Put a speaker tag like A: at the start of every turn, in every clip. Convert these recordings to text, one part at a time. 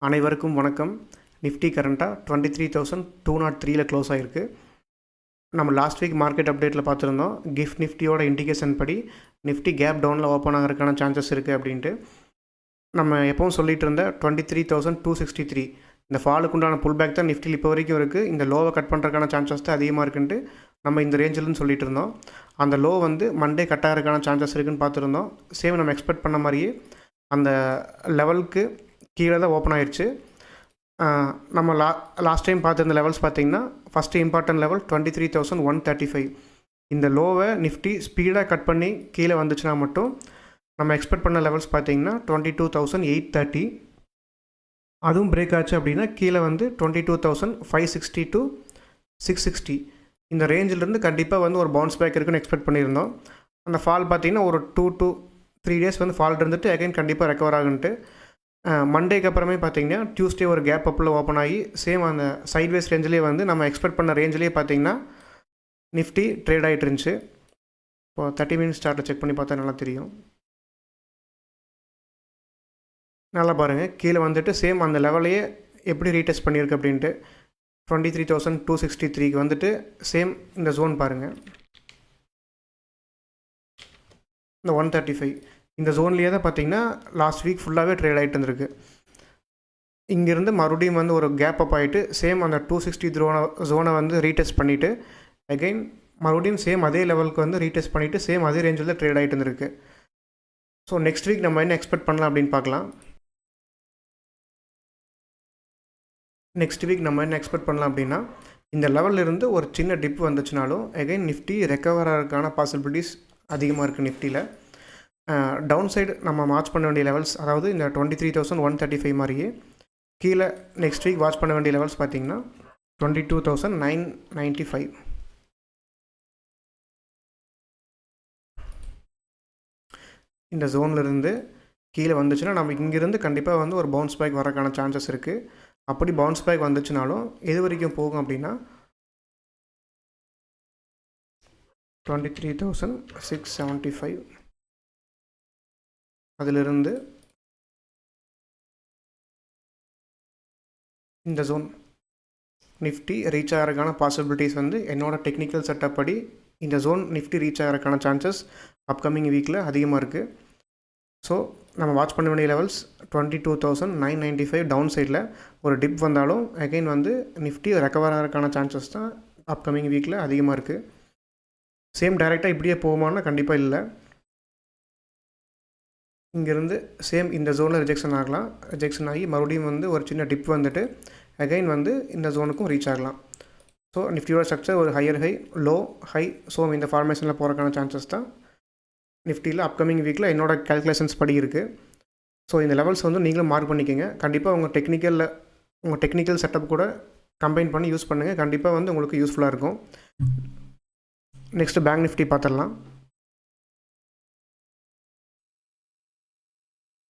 A: அனைவருக்கும் வணக்கம். நிஃப்டி கரண்ட்டாக 23,203ல் க்ளோஸ் ஆகிருக்கு. நம்ம லாஸ்ட் வீக் மார்க்கெட் அப்டேட்டில் பார்த்துருந்தோம். கிஃப்ட் நிஃப்டியோட இண்டிகேஷன் படி நிஃப்டி கேப் டவுனில் ஓப்பன் ஆகிறதுக்கான சான்சஸ் இருக்குது அப்படின்ட்டு. நம்ம எப்பவும் சொல்லிகிட்டு இருந்த 23,263 இந்த ஃபாலுக்கு உண்டான புல் பேக் தான் நிஃப்டியில் இப்போ வரைக்கும் இருக்குது. இந்த லோவை கட் பண்ணுறதுக்கான சான்சஸ் தான் அதிகமாக இருக்குன்ட்டு நம்ம இந்த ரேஞ்சில்னு சொல்லிட்டு இருந்தோம். அந்த லோ வந்து மண்டே கட் ஆகிறதுக்கான சான்சஸ் இருக்குதுன்னு பார்த்துருந்தோம். சேம் நம்ம எக்ஸ்பெக்ட் பண்ண மாதிரியே அந்த லெவலுக்கு கீழே தான் ஓப்பன் ஆயிடுச்சு. நம்ம லாஸ்ட் டைம் பார்த்துருந்த லெவல்ஸ் பார்த்திங்கன்னா ஃபஸ்ட்டு இம்பார்ட்டன்ட் லெவல் 23,135. இந்த லோவை நிஃப்டி ஸ்பீடாக கட் பண்ணி கீழே வந்துச்சுன்னா மட்டும் நம்ம எக்ஸ்பெக்ட் பண்ண லெவல்ஸ் பார்த்திங்கன்னா 22,830. அதுவும் பிரேக் ஆச்சு அப்படின்னா கீழே வந்து 22,560 to 660 இந்த ரேஞ்சிலிருந்து கண்டிப்பாக வந்து ஒரு பவுன்ஸ் பேக் இருக்குன்னு எக்ஸ்பெக்ட் பண்ணியிருந்தோம். அந்த ஃபால் பார்த்திங்கன்னா ஒரு 2 to 3 days வந்து ஃபால் இருந்துட்டு அகைன் கண்டிப்பாக ரெக்கவர் ஆகுன்ட்டு மண்டேக்கு அப்புறமே பார்த்திங்கன்னா டியூஸ்டே ஒரு கேப் அப்பில் ஓப்பன் ஆகி சேம் அந்த சைட்வேஸ் ரேஞ்சிலே வந்து நம்ம எக்ஸ்பெக்ட் பண்ண ரேஞ்சிலே பார்த்திங்கன்னா நிஃப்டி ட்ரேட் ஆகிட்டு இருந்துச்சு. இப்போது 30 minutes சார்ட்டை செக் பண்ணி பார்த்தா நல்லா தெரியும். நல்லா பாருங்கள், கீழே வந்துட்டு சேம் அந்த லெவலையே எப்படி ரீடெஸ்ட் பண்ணியிருக்கு அப்படின்ட்டு 23,263க்கு வந்துட்டு சேம் இந்த ஜோன் பாருங்கள், இந்த 135 இந்த ஜோன்லேயே தான் பார்த்திங்கன்னா லாஸ்ட் வீக் ஃபுல்லாகவே ட்ரேட் ஆகிட்டு இருந்திருக்கு. இங்கேருந்து மறுபடியும் வந்து ஒரு கேப் அப் ஆகிட்டு சேம் அந்த 260 ஜோனை வந்து ரீடெஸ்ட் பண்ணிவிட்டு அகைன் மறுபடியும் சேம் அதே லெவலுக்கு வந்து ரீடெஸ்ட் பண்ணிவிட்டு சேம் அதே ரேஞ்சில் தான் ட்ரேட் ஆகிட்டு இருந்திருக்கு. ஸோ நெக்ஸ்ட் வீக் நம்ம என்ன எக்ஸ்பெக்ட் பண்ணலாம் அப்படின்னு பார்க்கலாம். நெக்ஸ்ட் வீக் நம்ம என்ன எக்ஸ்பெக்ட் பண்ணலாம் அப்படின்னா இந்த லெவலில் இருந்து ஒரு சின்ன டிப் வந்துச்சுனாலும் அகைன் நிஃப்டி ரெக்கவர் ஆகிறதுக்கான பாசிபிலிட்டிஸ் அதிகமாக இருக்குது. நிஃப்டியில் டவுன் சைடு நம்ம வாட்ச் பண்ண வேண்டிய லெவல்ஸ், அதாவது இந்த 23,135 மாதிரியே கீழே நெக்ஸ்ட் வீக் வாட்ச் பண்ண வேண்டிய லெவல்ஸ் பார்த்திங்கன்னா 22,995. இந்த ஜோன்லேருந்து கீழே வந்துச்சுன்னா நம்ம இங்கேருந்து கண்டிப்பாக வந்து ஒரு பவுன்ஸ் பேக் வரக்கான சான்சஸ் இருக்குது. அப்படி பவுன்ஸ் பேக் வந்துச்சுனாலும் எது வரைக்கும் போகும் அப்படின்னா 23,675 அதிலிருந்து இந்த ஜோன் நிஃப்டி ரீச் ஆகிறதுக்கான பாசிபிலிட்டிஸ் வந்து என்னோடய டெக்னிக்கல் செட்டப் படி இந்த ஜோன் நிஃப்டி ரீச் ஆகிறதுக்கான சான்சஸ் அப்கமிங் வீக்கில் அதிகமாக இருக்குது. ஸோ நம்ம வாட்ச் பண்ண வேண்டிய லெவல்ஸ் 22,995 டவுன் சைடில் ஒரு டிப் வந்தாலும் அகைன் வந்து நிஃப்டி ரெக்கவர் ஆகிறதுக்கான சான்சஸ் தான் அப்கமிங் வீக்கில் அதிகமாக இருக்குது. சேம் டைரெக்டாக இப்படியே போகுமான்னா கண்டிப்பாக இல்லை. இங்கேருந்து சேம் இந்த ஜோனில் ரிஜெக்ஷன் ஆகி மறுபடியும் வந்து ஒரு சின்ன டிப் வந்துட்டு அகைன் வந்து இந்த ஜோனுக்கும் ரீச் ஆகலாம். ஸோ நிஃப்டியோட ஸ்ட்ரக்சர் ஒரு higher high low high, so இந்த ஃபார்மேஷனில் போகிறக்கான சான்சஸ் தான் நிஃப்டியில் அப்கமிங் வீக்கில் என்னோடய கேல்குலேஷன்ஸ் படி இருக்குது. ஸோ இந்த லெவல்ஸ் வந்து நீங்களும் மார்க் பண்ணிக்கோங்க. கண்டிப்பாக உங்கள் டெக்னிக்கல் செட்டப் கூட கம்பைன் பண்ணி யூஸ் பண்ணுங்கள். கண்டிப்பாக வந்து உங்களுக்கு யூஸ்ஃபுல்லாக இருக்கும். நெக்ஸ்ட்டு பேங்க் நிஃப்டி பார்த்துடலாம்.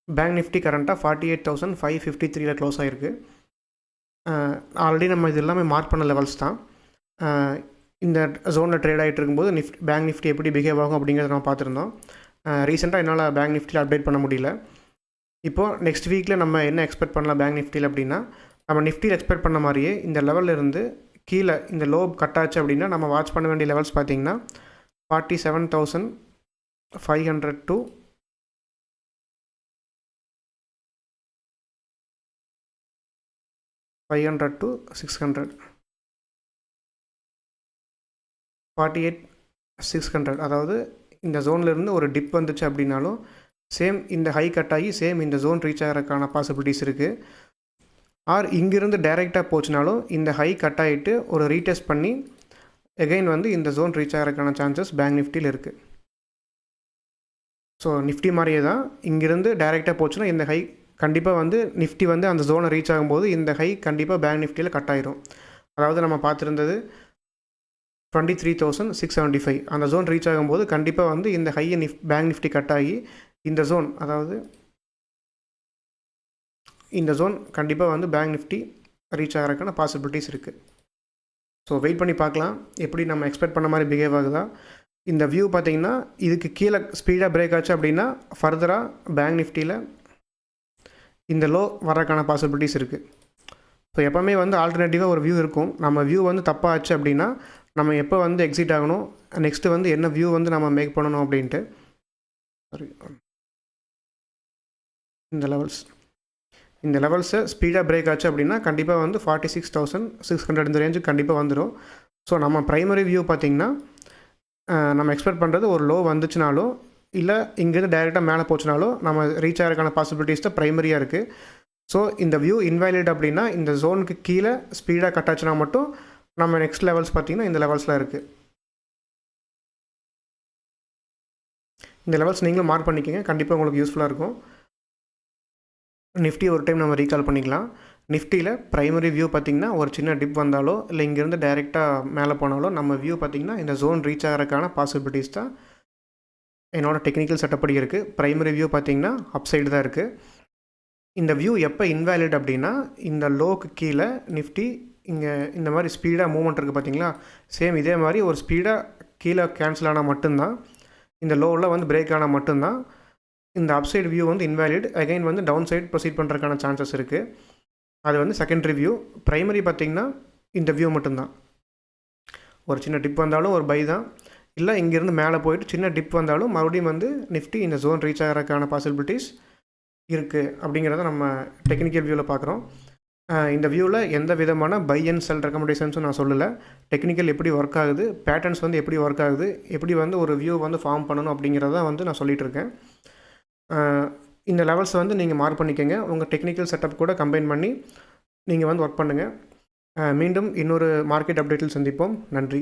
A: பேங்க் நிஃப்டி கரண்ட்டாக 48,553ல் க்ளோஸ் ஆகிருக்கு. ஆல்ரெடி நம்ம இது எல்லாமே மார்க் பண்ண லெவல்ஸ் தான். இந்த ஜோனில் ட்ரேட் ஆகிட்டு இருக்கும்போது பேங்க் நிஃப்டி எப்படி பிஹேவ் ஆகும் அப்படிங்கிறத நம்ம பார்த்துருந்தோம். ரீசெண்டாக என்னால் பேங்க் நிஃப்டியில் அப்டேட் பண்ண முடியல. இப்போது நெக்ஸ்ட் வீக்கில் நம்ம என்ன எக்ஸ்பெக்ட் பண்ணலாம் பேங்க் நிஃப்டியில் அப்படின்னா, நம்ம நிஃப்டியில் எக்ஸ்பெக்ட் பண்ண மாதிரியே இந்த லெவலில் இருந்து கீழே இந்த லோ கட் ஆச்சு அப்படின்னா நம்ம வாட்ச் பண்ண வேண்டிய லெவல்ஸ் பார்த்திங்கன்னா 47,500 to 500 to 600, 48,600. அதாவது இந்த ஜோன்லேருந்து ஒரு டிப் வந்துச்சு அப்படின்னாலும் சேம் இந்த ஹை கட் ஆகி சேம் இந்த ஜோன் ரீச் ஆகிறதுக்கான பாசிபிலிட்டிஸ் இருக்குது. ஆர் இங்கிருந்து டைரெக்டாக போச்சுனாலும் இந்த ஹை கட் ஆகிட்டு ஒரு ரீடெஸ்ட் பண்ணி எகைன் வந்து இந்த ஜோன் ரீச் ஆகிறதுக்கான சான்சஸ் பேங்க் நிஃப்டியில் இருக்குது. ஸோ நிஃப்டி மாதிரியே தான் இங்கிருந்து டைரெக்டாக போச்சுன்னா இந்த ஹை கண்டிப்பாக வந்து நிஃப்டி வந்து அந்த ஜோனை ரீச் ஆகும்போது இந்த ஹை கண்டிப்பாக பேங்க் நிஃப்டியில் கட் ஆயிரும். அதாவது நம்ம பார்த்துருந்தது 23,675 அந்த ஜோன் ரீச் ஆகும்போது கண்டிப்பாக வந்து இந்த ஹையை பேங்க் நிஃப்டி கட் ஆகி இந்த ஜோன், அதாவது இந்த ஜோன் கண்டிப்பாக வந்து பேங்க் நிஃப்டி ரீச் ஆகிறதுக்கான பாசிபிலிட்டிஸ் இருக்குது. ஸோ வெயிட் பண்ணி பார்க்கலாம் எப்படி நம்ம எக்ஸ்பெக்ட் பண்ண மாதிரி பிஹேவ் ஆகுதா. இந்த வியூ பார்த்திங்கன்னா இதுக்கு கீழே ஸ்பீடாக பிரேக் ஆச்சு அப்படின்னா ஃபர்தராக பேங்க் நிஃப்டியில் இந்த லோ வரக்கான பாசிபிலிட்டிஸ் இருக்குது. ஸோ எப்போவுமே வந்து ஆல்டர்னேட்டிவாக ஒரு வியூ இருக்கும். நம்ம வியூ வந்து தப்பாச்சு அப்படின்னா நம்ம எப்போ வந்து எக்ஸிட் ஆகணும், நெக்ஸ்ட்டு வந்து என்ன வியூ வந்து நம்ம மேக் பண்ணணும் அப்படின்ட்டு. சாரி, இந்த லெவல்ஸை ஸ்பீடாக பிரேக் ஆச்சு அப்படின்னா கண்டிப்பாக வந்து 46,600 இந்த ரேஞ்சுக்கு கண்டிப்பாக வந்துடும். ஸோ நம்ம ப்ரைமரி வியூ பார்த்திங்கன்னா நம்ம எக்ஸ்பெக்ட் பண்ணுறது ஒரு லோ வந்துச்சுனாலும் இல்லை இங்கேருந்து டைரெக்டாக மேலே போச்சுனாலும் நம்ம ரீச் ஆகிறதுக்கான பாசிபிலிட்டிஸ் தான் ப்ரைமரியாக இருக்குது. ஸோ இந்த வியூ இன்வேலிட் அப்படின்னா இந்த ஜோனுக்கு கீழே ஸ்பீடாக கட் ஆச்சுன்னா மட்டும் நம்ம நெக்ஸ்ட் லெவல்ஸ் பார்த்திங்கன்னா இந்த லெவல்ஸில் இருக்குது. இந்த லெவல்ஸ் நீங்களும் மார்க் பண்ணிக்கோங்க, கண்டிப்பாக உங்களுக்கு யூஸ்ஃபுல்லாக இருக்கும். நிஃப்டி ஒரு டைம் நம்ம ரீகால் பண்ணிக்கலாம். நிஃப்டியில் ப்ரைமரி வியூ பார்த்திங்கன்னா ஒரு சின்ன டிப் வந்தாலோ இல்லை இங்கேருந்து டைரெக்டாக மேலே போனாலோ நம்ம வியூ பார்த்திங்கன்னா இந்த ஜோன் ரீச் ஆகிறதுக்கான பாசிபிலிட்டிஸ் தான் என்னோடய டெக்னிக்கல் செட்டப் படி இருக்குது. ப்ரைமரி வியூ பார்த்திங்கன்னா அப் சைடு தான் இருக்குது. இந்த வியூ எப்போ இன்வேலிட் அப்படின்னா இந்த லோக்கு கீழே நிஃப்டி இங்கே இந்த மாதிரி ஸ்பீடாக மூவ்மெண்ட் இருக்குது பார்த்திங்களா, சேம் இதே மாதிரி ஒரு ஸ்பீடாக கீழே கேன்சல் ஆனால் மட்டும்தான், இந்த லோவில் வந்து பிரேக் ஆனால் மட்டும்தான் இந்த அப்சைடு வியூ வந்து இன்வேலிட், அகைன் வந்து டவுன் சைடு ப்ரொசீட் பண்ணுறதுக்கான சான்சஸ் இருக்குது. அது வந்து செகண்டரி வியூ. ப்ரைமரி பார்த்திங்கன்னா இந்த வியூ மட்டும்தான். ஒரு சின்ன டிப் வந்தாலும் ஒரு பை தான், இல்லை இங்கேருந்து மேலே போயிட்டு சின்ன டிப் வந்தாலும் மறுபடியும் வந்து நிஃப்டி இந்த ஜோன் ரீச் ஆகிறதுக்கான பாசிபிலிட்டிஸ் இருக்குது அப்படிங்கிறத நம்ம டெக்னிக்கல் வியூவில் பார்க்குறோம். இந்த வியூவில் எந்த விதமான பை அண்ட் செல் ரெக்கமெண்டேஷன்ஸும் நான் சொல்லலை. டெக்னிக்கல் எப்படி ஒர்க் ஆகுது, பேட்டர்ன்ஸ் வந்து எப்படி ஒர்க் ஆகுது, எப்படி வந்து ஒரு வியூ வந்து ஃபார்ம் பண்ணணும் அப்படிங்கிறத வந்து நான் சொல்லிகிட்டு இருக்கேன். இந்த லெவல்ஸை வந்து நீங்கள் மார்க் பண்ணிக்கோங்க, உங்கள் டெக்னிக்கல் செட்டப் கூட கம்பைன் பண்ணி நீங்கள் வந்து ஒர்க் பண்ணுங்கள். மீண்டும் இன்னொரு மார்க்கெட் அப்டேட்டில் சந்திப்போம். நன்றி.